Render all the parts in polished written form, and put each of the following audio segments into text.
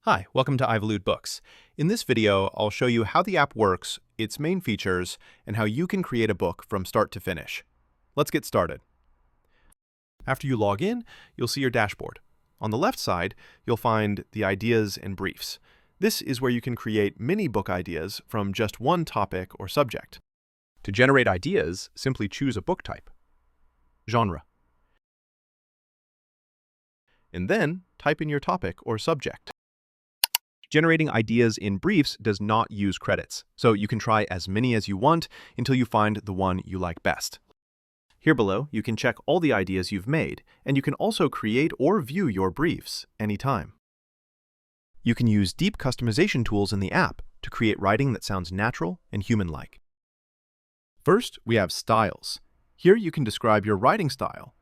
Hi, welcome to Aivolut Books. In this video, I'll show you how the app works, its main features, and how you can create a book from start to finish. Let's get started. After you log in, you'll see your dashboard. On the left side, you'll find the ideas and briefs. This is where you can create mini book ideas from just one topic or subject. To generate ideas, simply choose a book type, genre, and then type in your topic or subject. Generating ideas in briefs does not use credits, so you can try as many as you want until you find the one you like best. Here below, you can check all the ideas you've made, and you can also create or view your briefs anytime. You can use deep customization tools in the app to create writing that sounds natural and human-like. First, we have styles. Here you can describe your writing style,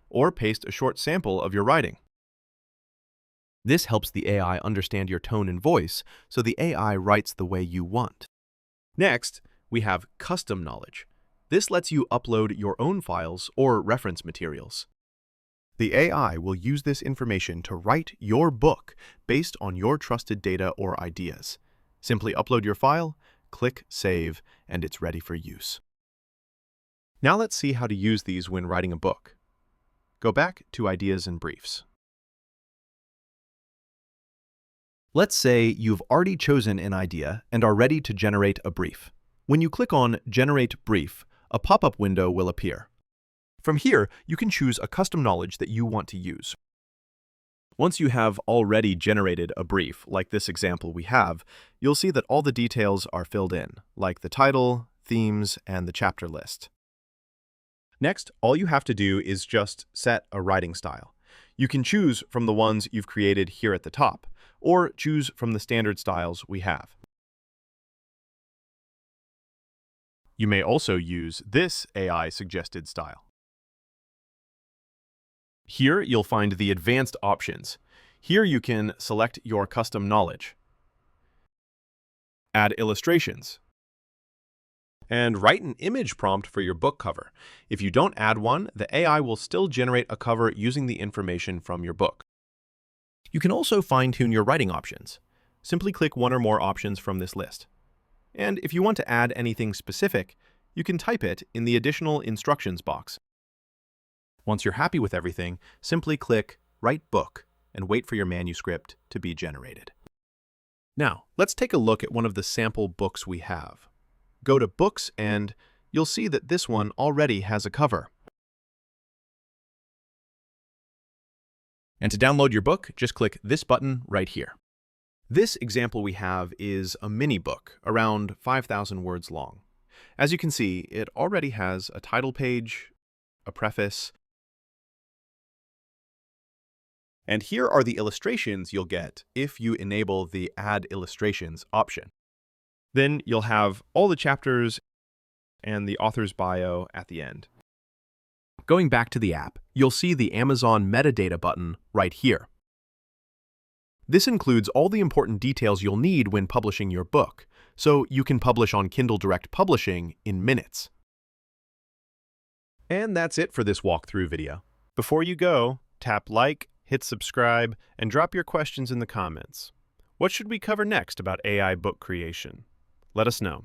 or paste a short sample of your writing. This helps the AI understand your tone and voice, so the AI writes the way you want. Next, we have custom knowledge. This lets you upload your own files or reference materials. The AI will use this information to write your book based on your trusted data or ideas. Simply upload your file, click Save, and it's ready for use. Now let's see how to use these when writing a book. Go back to Ideas and Briefs. Let's say you've already chosen an idea and are ready to generate a brief. When you click on Generate Brief, a pop-up window will appear. From here, you can choose a custom knowledge that you want to use. Once you have already generated a brief, like this example we have, you'll see that all the details are filled in, like the title, themes, and the chapter list. Next, all you have to do is just set a writing style. You can choose from the ones you've created here at the top, or choose from the standard styles we have. You may also use this AI-suggested style. Here you'll find the advanced options. Here you can select your custom knowledge, add illustrations, and write an image prompt for your book cover. If you don't add one, the AI will still generate a cover using the information from your book. You can also fine-tune your writing options. Simply click one or more options from this list. And if you want to add anything specific, you can type it in the additional instructions box. Once you're happy with everything, simply click Write Book and wait for your manuscript to be generated. Now, let's take a look at one of the sample books we have. Go to Books and you'll see that this one already has a cover. And to download your book, just click this button right here. This example we have is a mini book, around 5,000 words long. As you can see, it already has a title page, a preface, and here are the illustrations you'll get if you enable the Add Illustrations option. Then you'll have all the chapters and the author's bio at the end. Going back to the app, you'll see the Amazon metadata button right here. This includes all the important details you'll need when publishing your book, so you can publish on Kindle Direct Publishing in minutes. And that's it for this walkthrough video. Before you go, tap like, hit subscribe, and drop your questions in the comments. What should we cover next about AI book creation? Let us know.